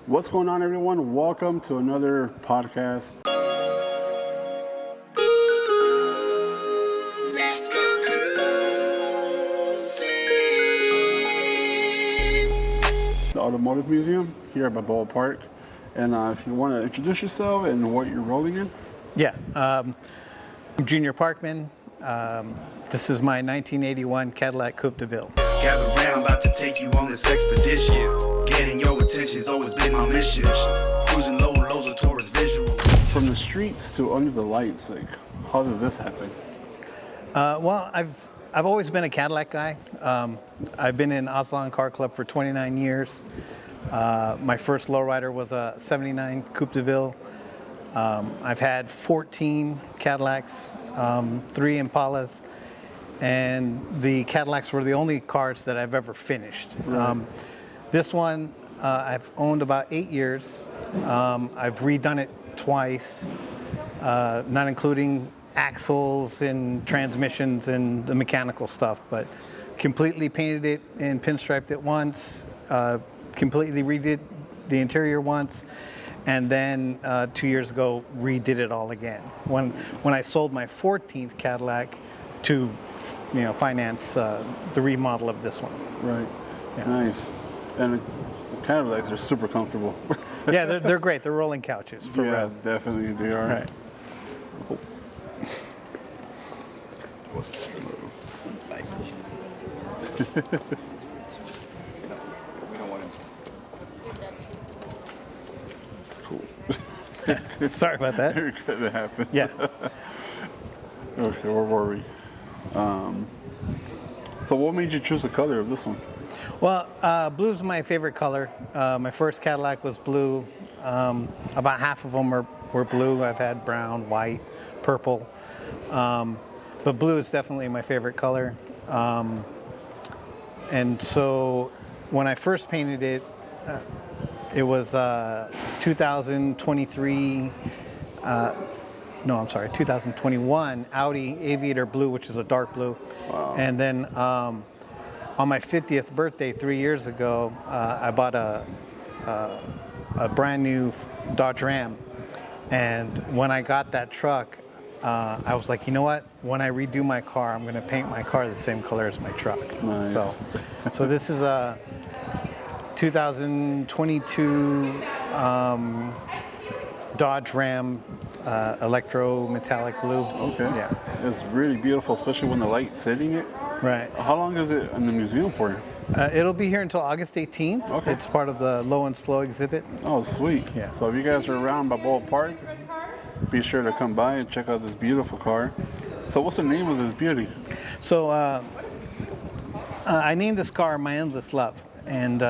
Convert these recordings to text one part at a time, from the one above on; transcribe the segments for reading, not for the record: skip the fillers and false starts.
What's going on, everyone? Welcome to another podcast. Let's go cruising. The Automotive Museum here at Balboa Park. And if you want to introduce yourself and what you're rolling in. Yeah, I'm Junior Parkman. This is my 1981 Cadillac Coupe de Ville. Gather round, about to take you on this expedition. Getting your attention's always been my mission. Cruising low, lows with Torres Visualz. From the streets to under the lights, like, how did this happen? Well, I've always been a Cadillac guy. I've been in Aslan Car Club for 29 years. My first lowrider was a 79 Coupe de Ville. I've had 14 Cadillacs, 3 Impalas, and the Cadillacs were the only cars that I've ever finished. Right. This one I've owned about 8 years. I've redone it twice, not including axles and transmissions and the mechanical stuff, but completely painted it and pinstriped it once, completely redid the interior once, and then 2 years ago redid it all again. When I sold my 14th Cadillac to finance the remodel of this one. Right. Yeah. Nice. And the Cadillacs are super comfortable. Yeah, they're great. They're rolling couches for Yeah, real. definitely they are. Right. Oh. Cool. Sorry about that. It could have happened. Yeah. Okay, where were we? So what made you choose the color of this one? Well, blue's my favorite color. My first Cadillac was blue. About half of them were blue. I've had brown, white, purple. But blue is definitely my favorite color. And so when I first painted it, it was 2021 Audi Aviator Blue, which is a dark blue. Wow. And then on my 50th birthday 3 years ago, I bought a brand new Dodge Ram. And when I got that truck, I was like, you know what? When I redo my car, I'm going to paint my car the same color as my truck. Nice. So this is a 2022 Dodge Ram electro metallic blue. Okay. Yeah. It's really beautiful, especially when the light's hitting it. Right. How long is it in the museum for? It'll be here until August 18th. Okay. It's part of the Low and Slow exhibit. Oh, sweet. Yeah. So if you guys are around Balboa Park, be sure to come by and check out this beautiful car. So what's the name of this beauty? So I named this car My Endless Love, and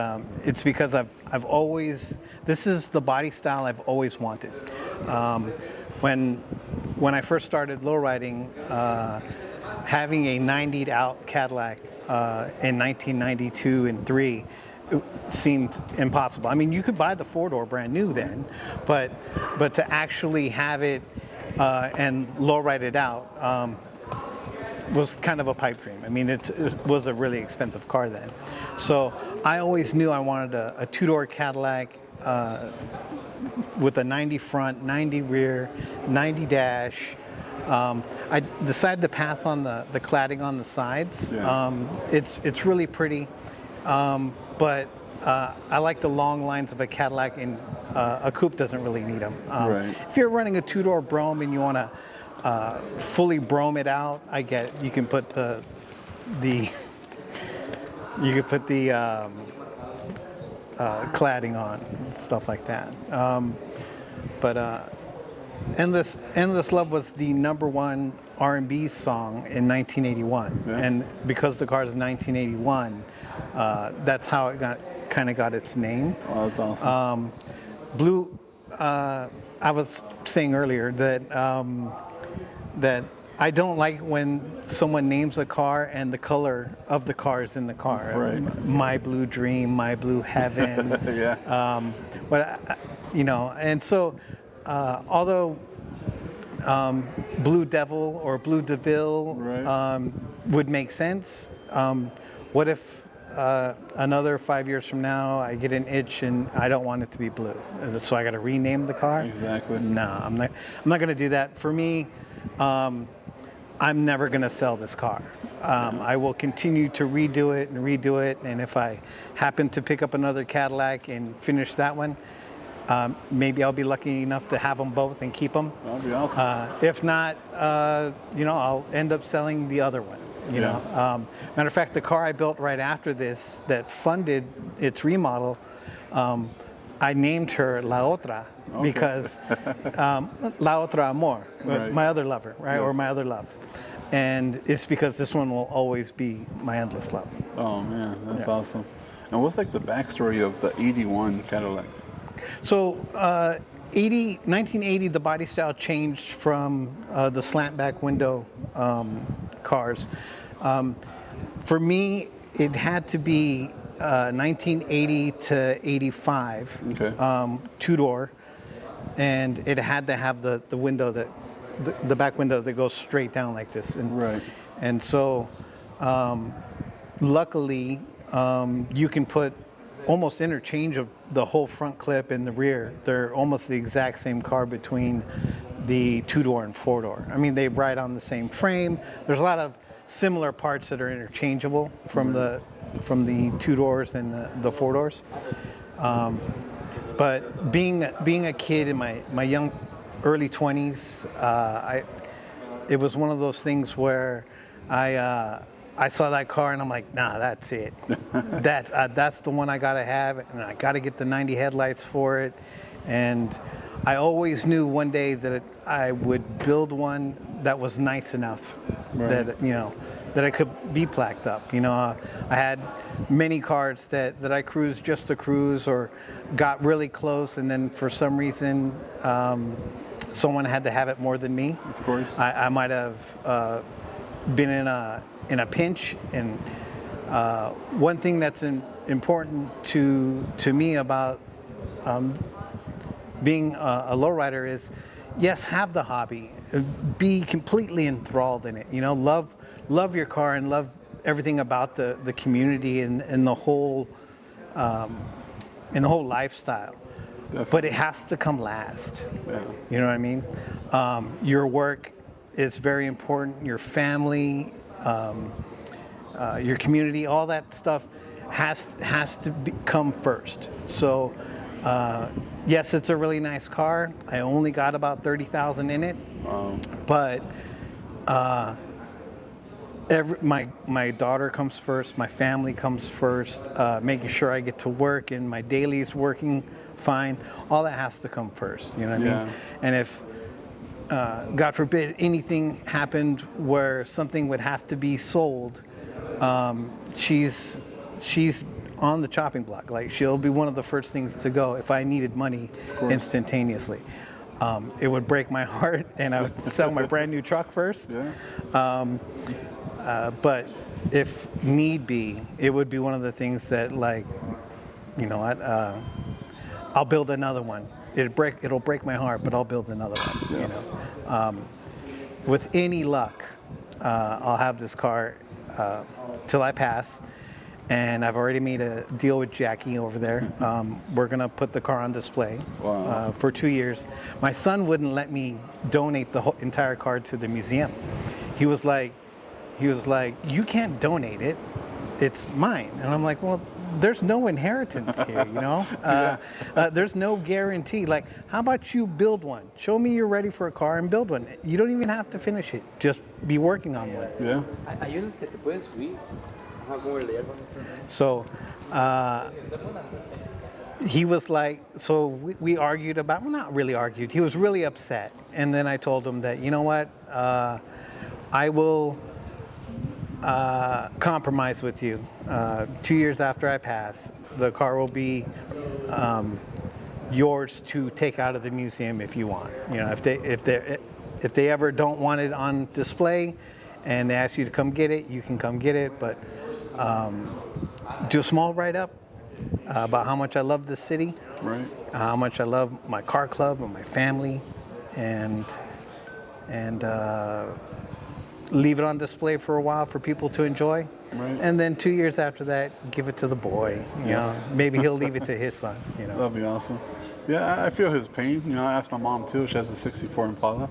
it's because I've always, this is the body style I've always wanted. When I first started lowriding, having a 90'd out Cadillac in 1992 and 3 it seemed impossible. I mean, you could buy the 4-door brand new then, but to actually have it and lowride it out was kind of a pipe dream. I mean, it was a really expensive car then. So I always knew I wanted a 2-door Cadillac with a 90 front, 90 rear, 90 dash. I decided to pass on the cladding on the sides. Yeah. It's really pretty, but I like the long lines of a Cadillac, and a coupe doesn't really need them. Right. If you're running a 2-door Brougham and you want to fully Brougham it out, I get it. You can put the cladding on and stuff like that. But Endless Love was the #1 R&B song in 1981, Yeah. and because the car is 1981, that's how it kind of got its name. Oh, that's awesome. Blue. I was saying earlier that I don't like when someone names a car and the color of the car is in the car. Right. My Blue Dream, My Blue Heaven. Yeah. And so although Blue Devil or Blue DeVille Right. would make sense, what if another 5 years from now, I get an itch and I don't want it to be blue, so I got to rename the car. Exactly. No, I'm not going to do that. For me, I'm never going to sell this car. I will continue to redo it, and if I happen to pick up another Cadillac and finish that one, maybe I'll be lucky enough to have them both and keep them. That'd be awesome. If not, I'll end up selling the other one. Matter of fact, the car I built right after this that funded its remodel, I named her La Otra because La Otra Amor, Right. my other lover, right, Yes. or my other love. And it's because this one will always be my endless love. Oh man, that's awesome. And what's like the backstory of the '81 Cadillac? So, 1980, the body style changed from the slant back window cars. For me, it had to be 1980 to 85, Okay. two-door, and it had to have the window the back window that goes straight down like this. And, Right. And so, luckily, you can put almost interchange of the whole front clip and the rear. They're almost the exact same car between the two-door and four-door. I mean, they ride on the same frame. There's a lot of similar parts that are interchangeable from the two doors and the four doors. But being a kid in my young early 20s, it was one of those things where I saw that car and I'm like, nah, that's it. That's the one I gotta have, and I gotta get the 90 headlights for it. And I always knew one day that I would build one that was nice enough that I could be plaqued up. I had many cars that I cruised just to cruise or got really close, and then for some reason someone had to have it more than me. Of course. I might have been in a pinch, and one thing that's important to me about being a lowrider is, yes, have the hobby, be completely enthralled in it. Love your car and love everything about the community and the whole lifestyle. Definitely. But it has to come last. Yeah. You know what I mean? Your work is very important. Your family, your community, all that stuff has to come first. So, yes, it's a really nice car. I only got about 30,000 in it, but my daughter comes first. My family comes first. Making sure I get to work and my daily is working fine. All that has to come first. You know what I mean? And if God forbid anything happened where something would have to be sold, she's on the chopping block. Like, she'll be one of the first things to go if I needed money instantaneously. It would break my heart, and I would sell my brand new truck first. Yeah. But if need be, it would be one of the things that, like, I'll build another one. It'll break my heart, but I'll build another one. Yes. With any luck, I'll have this car till I pass, and I've already made a deal with Jackie over there. We're gonna put the car on display for 2 years. My son wouldn't let me donate the whole entire car to the museum. He was like, you can't donate it. It's mine. And I'm like, well, there's no inheritance here, there's no guarantee. Like, how about you build one? Show me you're ready for a car and build one. You don't even have to finish it. Just be working on one. Yeah. Hay unos que te puedes subir. Ajá, como el de allá. So he was like, so we argued about, well, not really argued. He was really upset. And then I told him that, you know what, I will compromise with you. 2 years after I pass, the car will be yours to take out of the museum if you want. If they ever don't want it on display and they ask you to come get it, you can come get it. But do a small write-up about how much I love this city, Right. how much I love my car club and my family, and leave it on display for a while for people to enjoy. Right. And then 2 years after that, give it to the boy. You know, maybe he'll leave it to his son. You know. That'd be awesome. Yeah, I feel his pain. You know, I asked my mom too. She has a '64 Impala.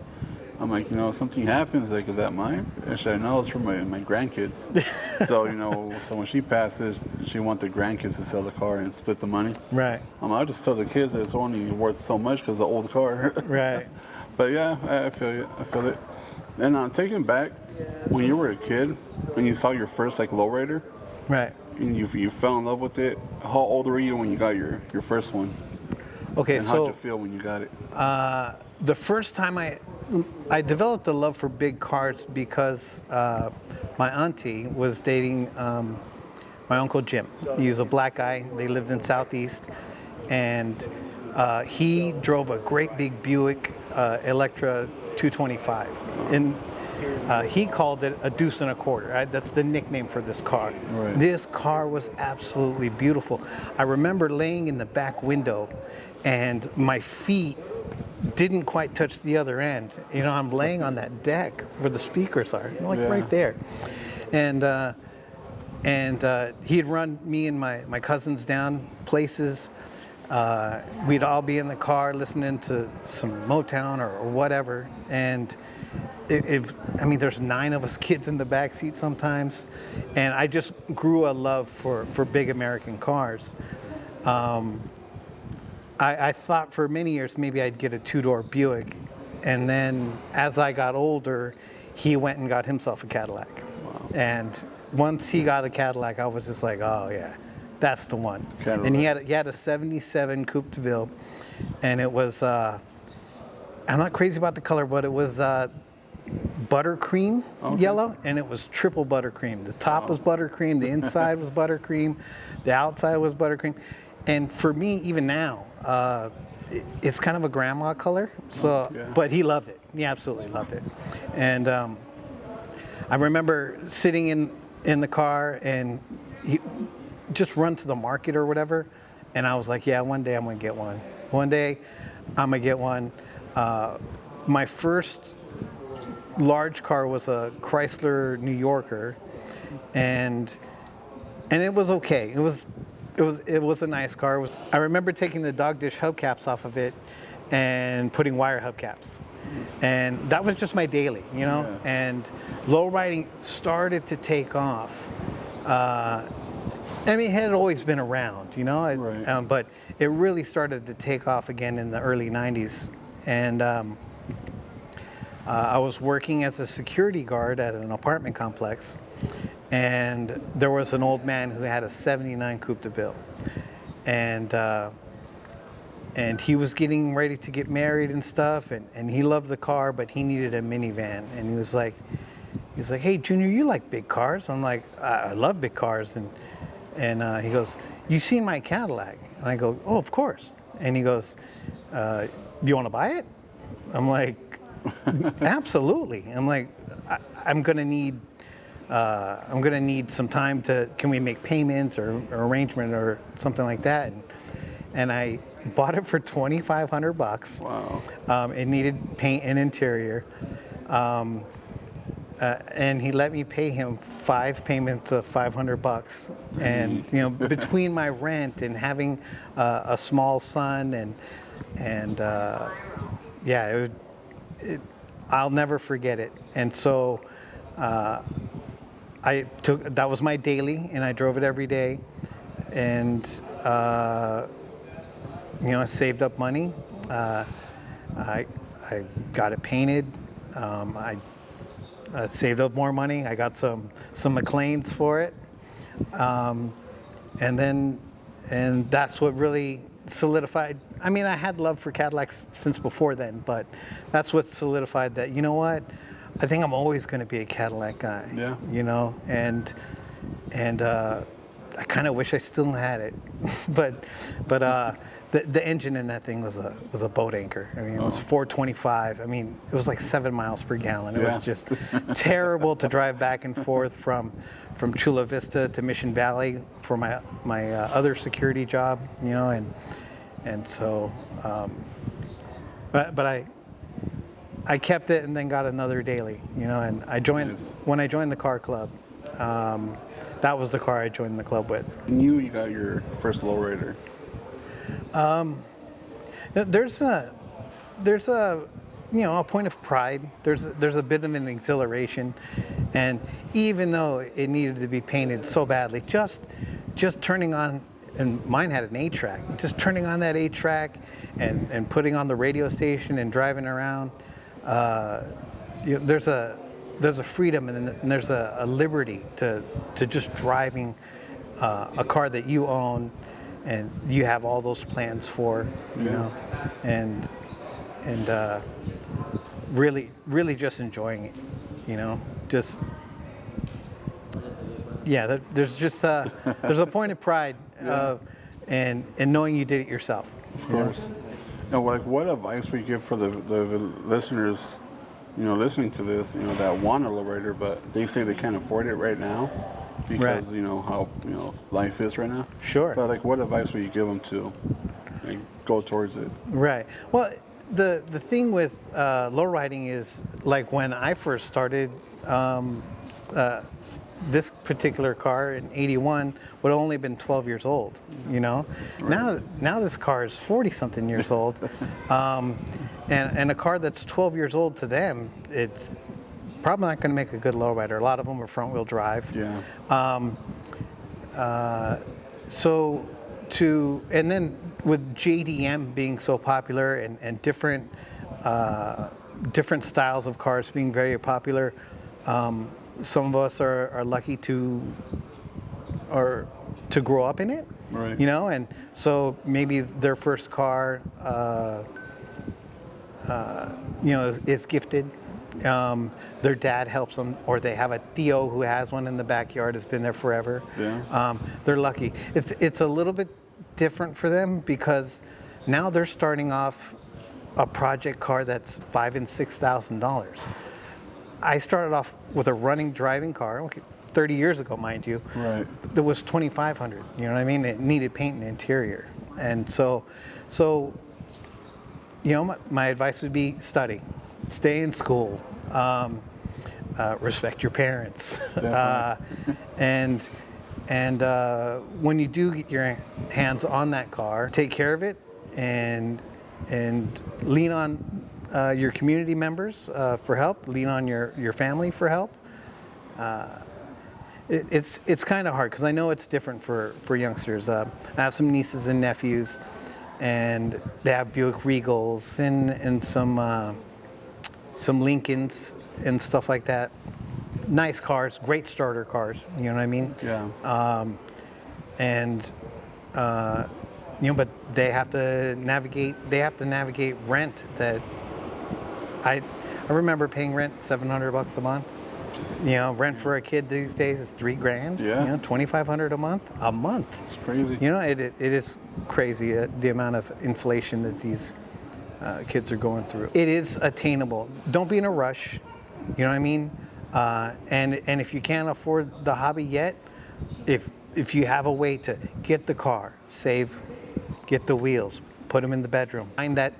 I'm like, you know, if something happens, like, is that mine? And she said, no, it's for my grandkids. So, you know, so when she passes, she wants the grandkids to sell the car and split the money. Right. I'll just tell the kids that it's only worth so much because it's an old car. Right. But yeah, I feel it. I feel it. And taking back, when you were a kid and you saw your first like lowrider, Right. and you fell in love with it, how old were you when you got your first one? Okay, And so how'd you feel when you got it? the first time I developed a love for big cars because my auntie was dating my Uncle Jim. He's a black guy. They lived in Southeast, and he drove a great big Buick Electra 225. And he called it a deuce and a quarter. Right? That's the nickname for this car. Right. This car was absolutely beautiful. I remember laying in the back window, and my feet didn't quite touch the other end. You know, I'm laying on that deck where the speakers are, like right there. And he'd run me and my cousins down places. We'd all be in the car listening to some Motown or whatever. And I mean, there's 9 of us kids in the back seat sometimes. And I just grew a love for big American cars. I thought for many years maybe I'd get a 2-door Buick, and then as I got older, he went and got himself a Cadillac. Wow. And once he got a Cadillac, I was just like, oh yeah, that's the one. Cadillac. And he had a '77 Coupe de Ville, and it was I'm not crazy about the color, but it was buttercream yellow, and it was triple buttercream. The top was buttercream, the inside was buttercream, the outside was buttercream. And for me, even now, it's kind of a grandma color. So, but he loved it. He absolutely loved it. And I remember sitting in the car, and he just run to the market or whatever. And I was like, yeah, one day I'm gonna get one. One day I'm gonna get one. My first large car was a Chrysler New Yorker, and it was okay. It was a nice car. I remember taking the dog dish hubcaps off of it and putting wire hubcaps. And that was just my daily, you know? Yeah. And low riding started to take off. I mean, it had always been around, you know? Right. But it really started to take off again in the early 90s. And I was working as a security guard at an apartment complex. And there was an old man who had a '79 Coupe de Ville, and he was getting ready to get married and stuff, and he loved the car, but he needed a minivan. And he was like, hey, Junior, you like big cars? I'm like, I love big cars. And he goes, you seen my Cadillac? And I go, oh, of course. And he goes, you want to buy it? I'm like, absolutely. I'm like, I'm gonna need some time can we make payments or arrangement or something like that? And I bought it for $2,500. Wow. It needed paint and interior. And he let me pay him 5 payments of $500. And, you know, between my rent and having a small son and I'll never forget it. And so, that was my daily, and I drove it every day, and you know, I saved up money. I got it painted. I saved up more money. I got some McLeans for it, and that's what really solidified. I mean, I had love for Cadillacs since before then, but that's what solidified that. You know what? I think I'm always going to be a Cadillac guy. Yeah. You know, and I kind of wish I still had it, but the engine in that thing was a boat anchor. I mean, it was 425. I mean, it was like 7 miles per gallon. It was just terrible to drive back and forth from Chula Vista to Mission Valley for my other security job. You know, and so, but I kept it and then got another daily, you know, and I joined, Nice. when I joined the car club, that was the car I joined the club with. You got your first lowrider. There's a, you know, a point of pride. There's a bit of an exhilaration, and even though it needed to be painted so badly, just turning on, and mine had an 8-track, just turning on that 8-track and putting on the radio station and driving around, you know, there's a freedom and there's a liberty to just driving a car that you own and you have all those plans for, you know, and really just enjoying it, you know, just, yeah, there's just there's a point of pride and knowing you did it yourself. Of course. Now, like, what advice would you give for the listeners, you know, listening to this, you know, that want a lowrider, but they say they can't afford it right now because, Right. you know, how, you know, life is right now? Sure. But, like, what advice would you give them to, like, go towards it? Right. Well, the thing with lowriding is, like, when I first started, this particular car in '81 would have only been 12 years old, you know. Right. Now this car is 40-something years old, and a car that's 12 years old to them, it's probably not going to make a good lowrider. A lot of them are front-wheel drive. Yeah. And then with JDM being so popular and different styles of cars being very popular, some of us are lucky to grow up in it, Right. you know, and so maybe their first car, you know, is gifted. Their dad helps them, or they have a Theo who has one in the backyard, has been there forever. Yeah. They're lucky. It's a little bit different for them because now they're starting off a project car that's $5,000 and $6,000. I started off with a running driving car, 30 years ago, mind you. Right. That was $2,500. You know what I mean? It needed paint in the interior, and so, you know, my advice would be study, stay in school, respect your parents, and when you do get your hands on that car, take care of it and lean on your community members for help, lean on your family for help. It's kind of hard because I know it's different for youngsters. I have some nieces and nephews, and they have Buick Regals and some Lincolns and stuff like that. Nice cars, great starter cars. You know what I mean? Yeah. You know, but they have to navigate rent that I remember paying rent $700 a month. You know, rent for a kid these days is $3,000. Yeah. You know, $2,500 a month. A month. It's crazy. You know, it is crazy the amount of inflation that these kids are going through. It is attainable. Don't be in a rush. You know what I mean? And if you can't afford the hobby yet, if you have a way to get the car, save, get the wheels, put them in the bedroom, find that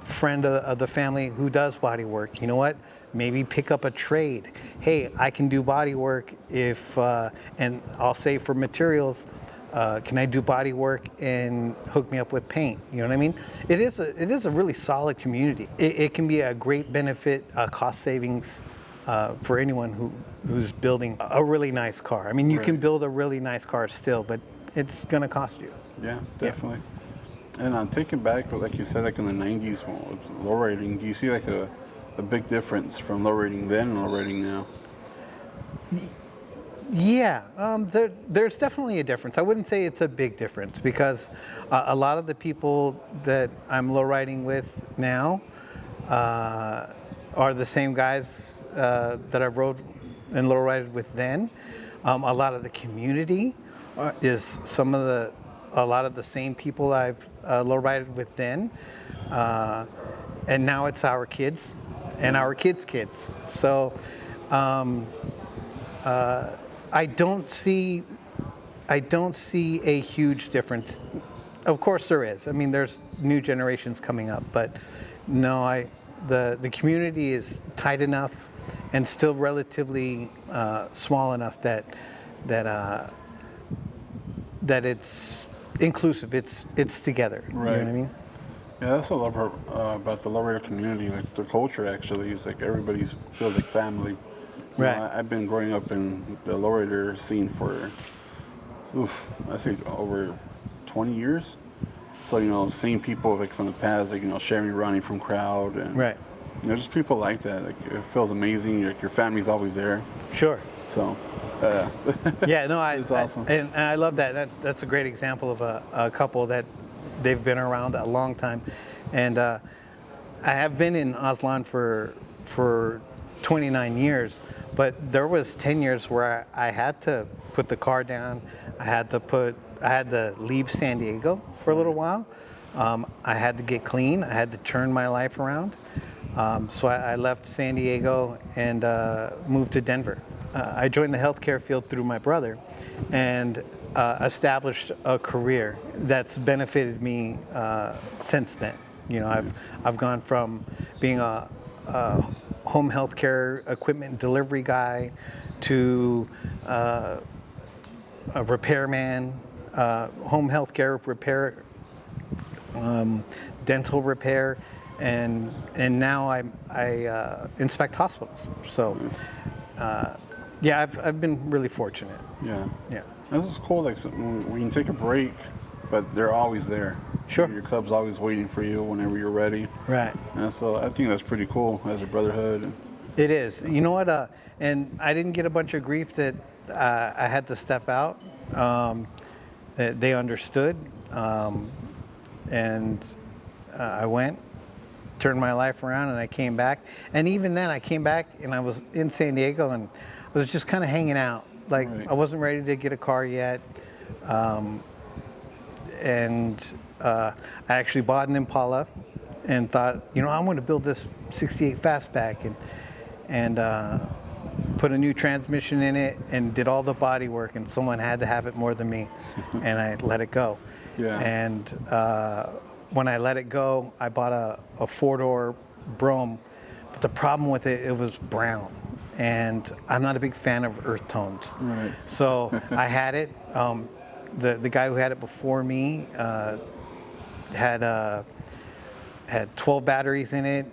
friend of the family who does body work. You know what? Maybe pick up a trade. Hey, I can do body work if, and I'll save for materials. Can I do body work and hook me up with paint? You know what I mean? It is a really solid community. It can be a great benefit, cost savings for anyone who's building a really nice car. I mean, you can build a really nice car still, but it's going to cost you. Yeah, definitely. And I'm thinking back, like you said, like in the 90s with lowriding, do you see like a big difference from lowriding then and lowriding now? Yeah, there's definitely a difference. I wouldn't say it's a big difference because a lot of the people that I'm lowriding with now are the same guys that I rode and lowrided with then. A lot of the community is a lot of the same people I've lowrided with then, and now it's our kids and our kids' kids. So I don't see a huge difference. Of course there is. I mean, there's new generations coming up, but no, the community is tight enough and still relatively small enough that it's inclusive. It's together. Right. You know what I mean? Yeah, that's what I love about the Lowrider community. Like the culture, actually, is like everybody feels like family. You Right. know, I've been growing up in the Lowrider scene for, I say over 20 years. So seeing people like from the past, like Sherry Ronnie from Crowd, and Right. Just people like that. Like it feels amazing. Like your family's always there. Sure. So, Yeah, no, it's awesome. and I love that. That's a great example of a couple that they've been around a long time, and I have been in Aslan for 29 years, but there was 10 years where I had to put the car down. I had to leave San Diego for a little while. I had to get clean. I had to turn my life around. So I left San Diego and moved to Denver. I joined the healthcare field through my brother, and established a career that's benefited me since then. I've gone from being a home healthcare equipment delivery guy to a repairman, home healthcare repair, dental repair, and now I inspect hospitals. So. Yeah, I've been really fortunate. Yeah. Yeah. This is cool. Like when you take a break, but they're always there. Sure. Your club's always waiting for you whenever you're ready. Right. And so I think that's pretty cool as a brotherhood. It is. You know what? And I didn't get a bunch of grief that I had to step out. They understood, and I went, turned my life around, and I came back. And even then, I came back and I was in San Diego, and I was just kind of hanging out. Like, Right. I wasn't ready to get a car yet. And I actually bought an Impala and thought, I'm going to build this 68 Fastback and put a new transmission in it and did all the body work, and someone had to have it more than me, and I let it go. Yeah. And when I let it go, I bought a four-door Brougham, but the problem with it was brown. And I'm not a big fan of earth tones. Right. So I had it. The guy who had it before me had 12 batteries in it,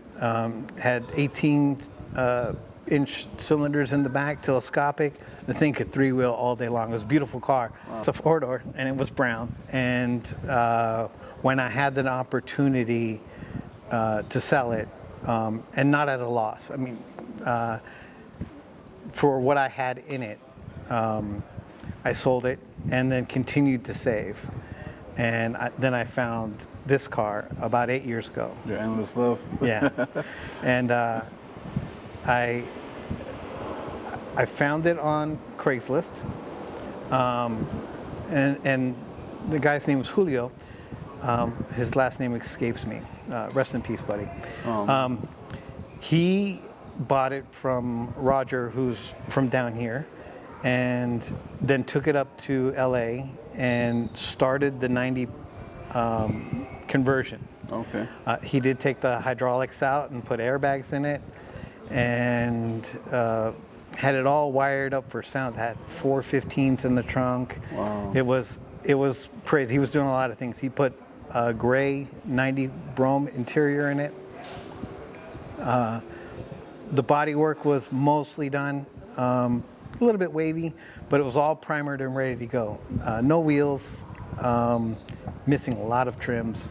had 18-inch cylinders in the back, telescopic. The thing could three-wheel all day long. It was a beautiful car. Wow. It's a four-door, and it was brown. And when I had the opportunity to sell it, and not at a loss, I mean, for what I had in it, I sold it and then continued to save. And then I found this car about 8 years ago. Your endless love. Yeah. And I found it on Craigslist. And the guy's name was Julio. His last name escapes me. Rest in peace, buddy. He bought it from Roger, who's from down here, and then took it up to LA and started the 90 conversion. Okay. He did take the hydraulics out and put airbags in it, and had it all wired up for sound. It had 415s in the trunk. Wow. It was crazy. He was doing a lot of things. He put a gray 90 Brougham interior in it. The body work was mostly done, a little bit wavy, but it was all primered and ready to go. No wheels, missing a lot of trims,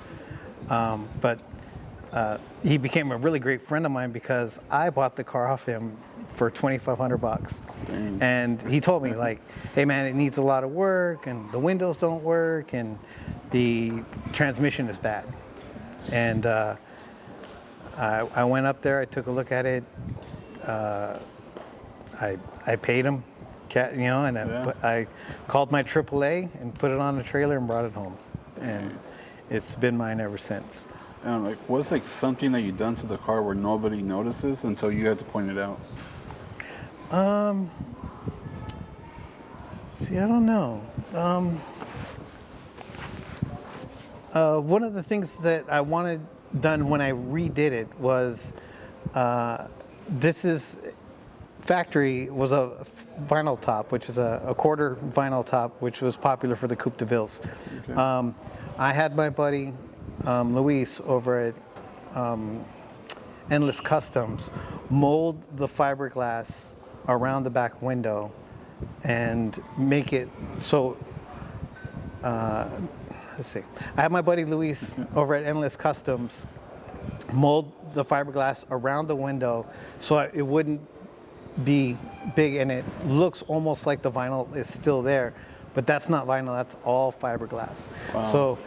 but he became a really great friend of mine because I bought the car off him for $2,500. Dang. And he told me, like, hey man, it needs a lot of work, and the windows don't work, and the transmission is bad. And I went up there, I took a look at it, I paid him, and I called my AAA and put it on the trailer and brought it home. And it's been mine ever since. And what's something that you've done to the car where nobody notices until you have to point it out? See, I don't know. One of the things that I wanted done when I redid it was, this is factory was a vinyl top, which is a quarter vinyl top, which was popular for the Coupe de Villes. Okay. I had my buddy Luis over at Endless Customs mold the fiberglass around the back window and make it so. Let's see. I have my buddy Luis over at Endless Customs mold the fiberglass around the window so it wouldn't be big, and it looks almost like the vinyl is still there, but that's not vinyl, that's all fiberglass. Wow. So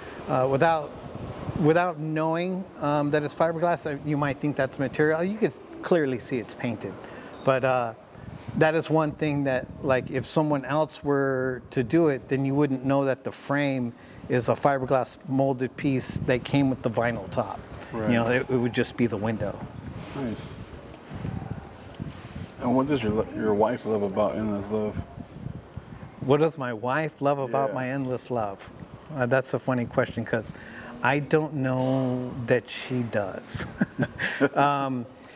without knowing that it's fiberglass, you might think that's material. You could clearly see it's painted, but that is one thing that, like, if someone else were to do it, then you wouldn't know that the frame is a fiberglass molded piece that came with the vinyl top. Right. You know, it would just be the window. Nice. And what does your wife love about Endless Love? What does my wife love about Yeah. my endless love? That's a funny question because I don't know that she does.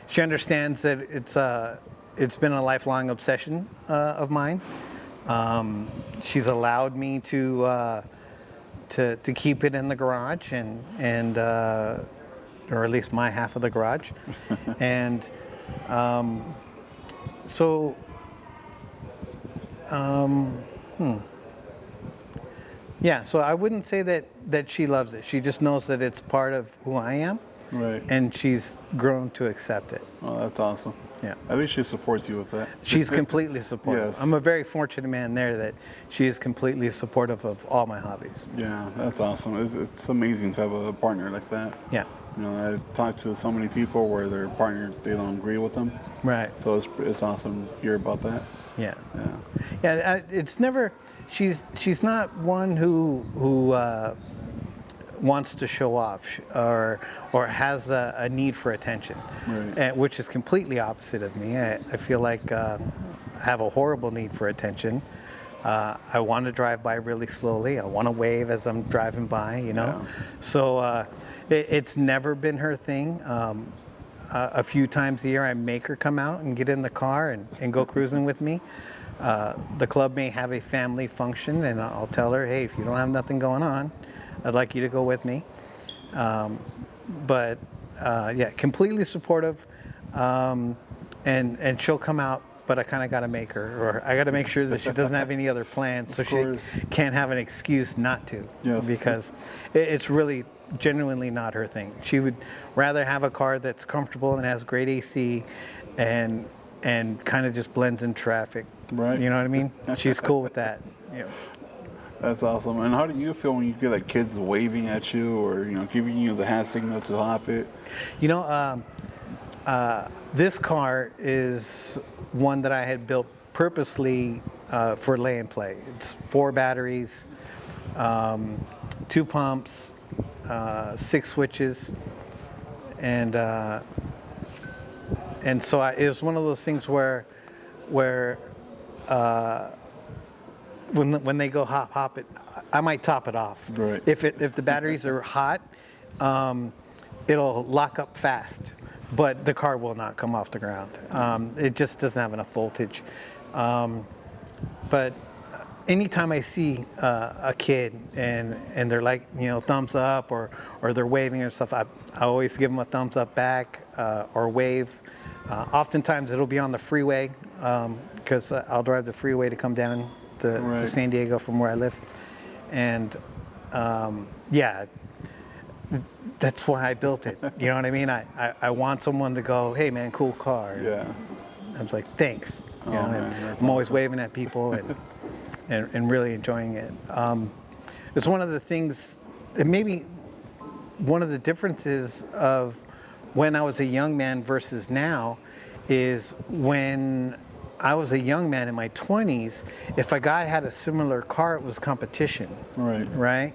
She understands that it's been a lifelong obsession of mine. She's allowed me to keep it in the garage and or at least my half of the garage, and so. Yeah, so I wouldn't say that she loves it. She just knows that it's part of who I am, Right. and she's grown to accept it. Oh, that's awesome. Yeah. At least she supports you with that. She's completely supportive. Yes. I'm a very fortunate man there that she is completely supportive of all my hobbies. Yeah, that's awesome. It's amazing to have a partner like that. Yeah. You know, I talk to so many people where their partner, they don't agree with them. Right. So it's awesome to hear about that. Yeah. Yeah. Yeah. It's never. She's not one who wants to show off or has a need for attention, Right. which is completely opposite of me. I feel like I have a horrible need for attention. I want to drive by really slowly. I want to wave as I'm driving by, you know. Yeah. So it's never been her thing. A few times a year, I make her come out and get in the car and go cruising with me. The club may have a family function, and I'll tell her, hey, if you don't have nothing going on, I'd like you to go with me. But yeah, completely supportive, and she'll come out, but I kind of got to make her, or I got to make sure that she doesn't have any other plans, so she course. can't have an excuse not to. Yes. Because it's really genuinely not her thing. She would rather have a car that's comfortable and has great AC, and kind of just blends in traffic. Right. You know what I mean? She's cool with that. Yeah. That's awesome. And how do you feel when you get like kids waving at you or, you know, giving you the hand signal to hop it? You know, this car is one that I had built purposely for lay and play. It's 4 batteries, 2 pumps, 6 switches, and so it was one of those things where when they go hop it, I might top it off. Right. If the batteries are hot, it'll lock up fast, but the car will not come off the ground. It just doesn't have enough voltage. But anytime I see a kid and they're like, you know, thumbs up or they're waving and stuff, I always give them a thumbs up back or wave. Oftentimes it'll be on the freeway because I'll drive the freeway to come down to Right. San Diego from where I live. And yeah, that's why I built it. You know what I mean? I want someone to go, hey man, cool car. Yeah. I was like, thanks. You know, man, and that's I'm always waving at people and really enjoying it. It's one of the things, and maybe one of the differences of when I was a young man versus now is when I was a young man in my 20s, if a guy had a similar car, it was competition. Right. Right?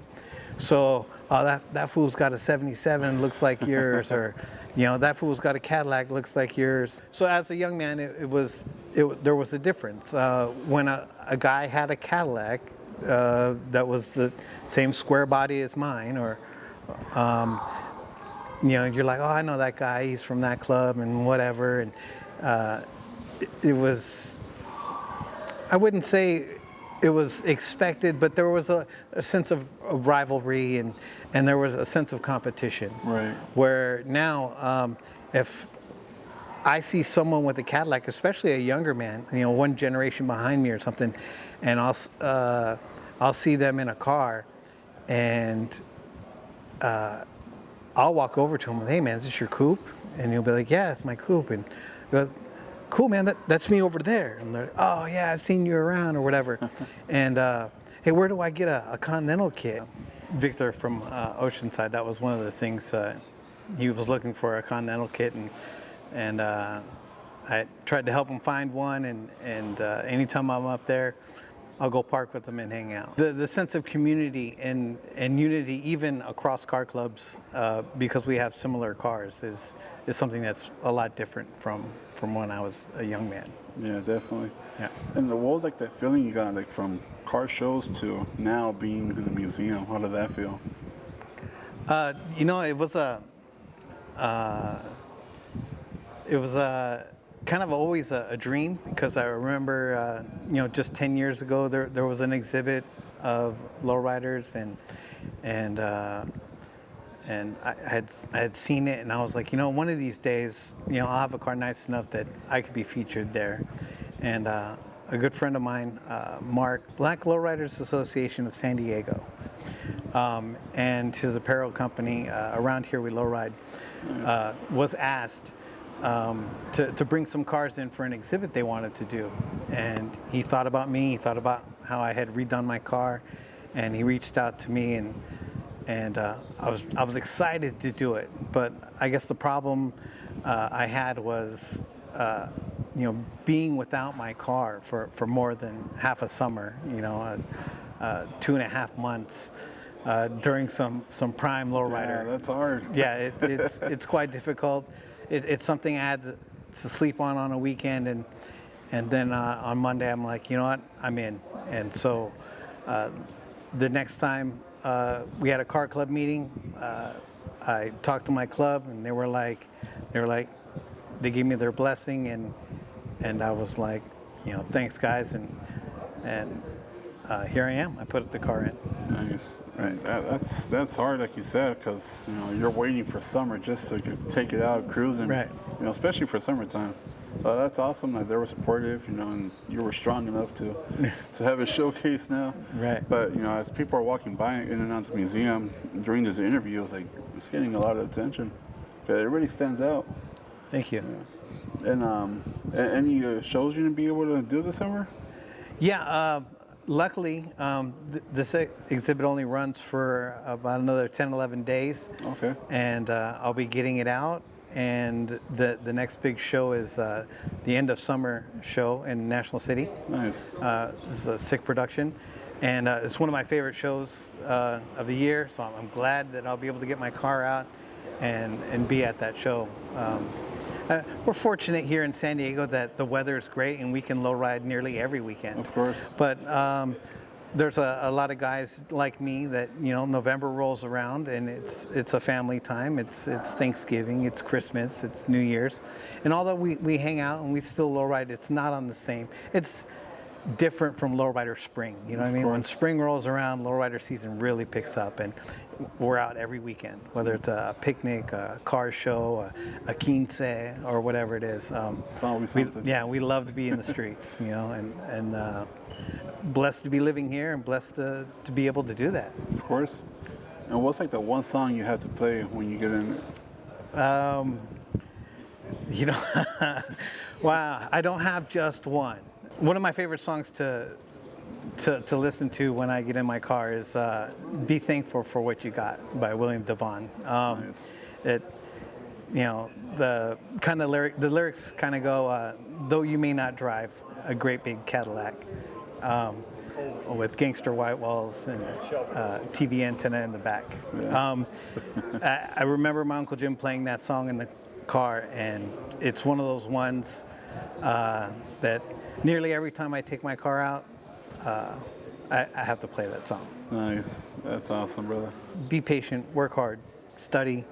So, that fool's got a 77, looks like yours, or, you know, that fool's got a Cadillac, looks like yours. So as a young man, there was a difference. When a guy had a Cadillac that was the same square body as mine, or you're like, oh, I know that guy. He's from that club and whatever. And it was, I wouldn't say it was expected, but there was a sense of rivalry and there was a sense of competition. Right. Where now, if I see someone with a Cadillac, especially a younger man, one generation behind me or something, and I'll see them in a car, and I'll walk over to him and, hey man, is this your coupe? And he'll be like, yeah, it's my coupe. And I'll be like, cool man, that's me over there. And they're like, oh yeah, I've seen you around or whatever. And hey, where do I get a Continental kit? Victor from Oceanside, that was one of the things he was looking for, a Continental kit, and I tried to help him find one, and anytime I'm up there, I'll go park with them and hang out. The sense of community and unity, even across car clubs, because we have similar cars, is something that's a lot different from when I was a young man. Yeah, definitely. Yeah. And what was like that feeling you got, like from car shows to now being in the museum? How did that feel? It was kind of always a dream, because I remember, just 10 years ago, there was an exhibit of lowriders, and I had seen it, and I was like, one of these days, I'll have a car nice enough that I could be featured there. And a good friend of mine, Mark, Black Lowriders Association of San Diego, and his apparel company, Around Here We Lowride, was asked to bring some cars in for an exhibit they wanted to do. And he thought about me, he thought about how I had redone my car, and he reached out to me, and I was excited to do it. But I guess the problem I had was being without my car for more than half a summer, 2.5 months during some prime lowrider. Yeah, that's hard. Yeah, it's quite difficult. It's something I had to sleep on a weekend, and then on Monday I'm like, you know what, I'm in. And so the next time we had a car club meeting, I talked to my club, and they gave me their blessing, and I was like, thanks guys, and here I am. I put the car in. Nice. Right. That's hard, like you said, because you're waiting for summer just so you can take it out cruising. Right. Especially for summertime. So that's awesome that they were supportive, and you were strong enough to have a showcase now. Right. But as people are walking by in and out the museum during this interview, it's getting a lot of attention. It really stands out. Thank you. Yeah. And any shows you're gonna be able to do this summer? Yeah. Luckily, this exhibit only runs for about another 10, 11 days. Okay. And I'll be getting it out. And the next big show is the end of summer show in National City. Nice. This is a sick production. And it's one of my favorite shows of the year. So I'm glad that I'll be able to get my car out and be at that show. We're fortunate here in San Diego that the weather is great and we can lowride nearly every weekend. Of course. But there's a lot of guys like me that November rolls around and it's a family time. It's Thanksgiving, it's Christmas, it's New Year's, and although we hang out and we still lowride, it's not on the same. It's different from lowrider spring. You know what I mean? When spring rolls around, lowrider season really picks up, and we're out every weekend, whether it's a picnic, a car show, a quince, or whatever it is. We love to be in the streets, and blessed to be living here and blessed to be able to do that. Of course. And what's like the one song you have to play when you get in it? Wow, I don't have just one. One of my favorite songs to listen to when I get in my car is "Be Thankful for What You Got" by William DeVaughn. Nice. The lyrics kind of go, though you may not drive a great big Cadillac, with gangster white walls and TV antenna in the back. Yeah. I remember my Uncle Jim playing that song in the car, and it's one of those ones that nearly every time I take my car out, I have to play that song. Nice. That's awesome, brother. Be patient, work hard, study,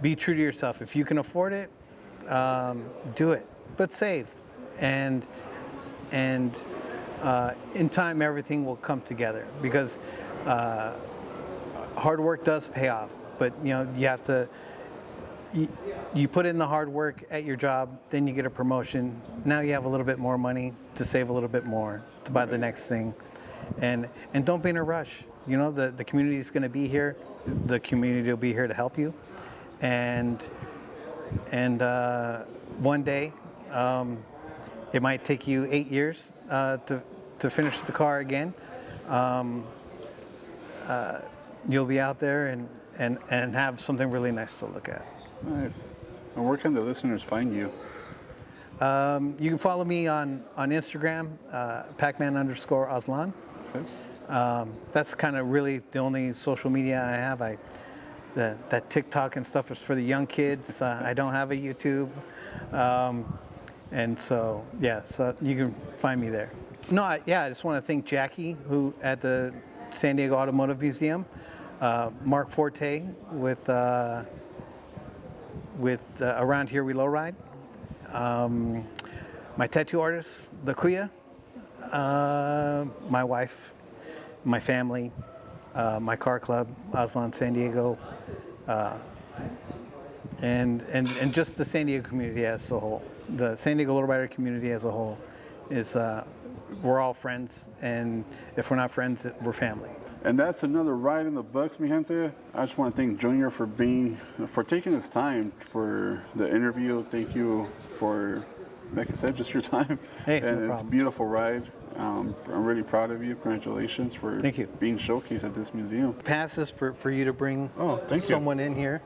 Be true to yourself. If you can afford it, do it, but save. And in time, everything will come together, because hard work does pay off. But you have to. You put in the hard work at your job, then you get a promotion. Now you have a little bit more money to save a little bit more to buy the next thing, and don't be in a rush. The community is going to be here. The community will be here to help you, and one day, it might take you 8 years to finish the car again. You'll be out there and have something really nice to look at. Nice. And where can the listeners find you? You can follow me on Instagram, Pacman_Aslan. Okay. That's kind of really the only social media I have. That TikTok and stuff is for the young kids. I don't have a YouTube. And so you can find me there. No, I just want to thank Jackie, who at the San Diego Automotive Museum, Mark Forte with Around Here We Lowride, my tattoo artist, the Kuya, my wife, my family, my car club, Aslan San Diego, and just the San Diego community as a whole. The San Diego Lowrider community as a whole is, we're all friends, and if we're not friends, we're family. And that's another ride in the books, mi gente. I just want to thank Junior for taking his time for the interview. Thank you for, like I said, just your time. Hey, and no it's a problem. beautiful ride. I'm really proud of you. Congratulations for Thank you. being showcased at this museum. Passes for you to bring thank you. someone in here.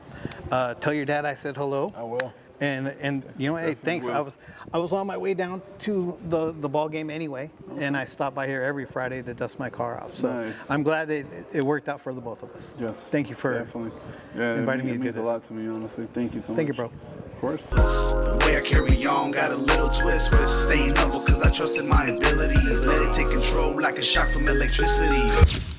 Tell your dad I said hello. I will. And hey, thanks. will. I was on my way down to the ball game anyway, and I stop by here every Friday to dust my car off. So Nice. I'm glad that it worked out for the both of us. Yes. Thank you for definitely. Yeah, inviting me it to do means this. a lot to me, honestly. Thank you so much. Thank you, bro. Of course. The way I carry on got a little twist. Staying humble cause I trusted my abilities. Let it take control like a shock from electricity.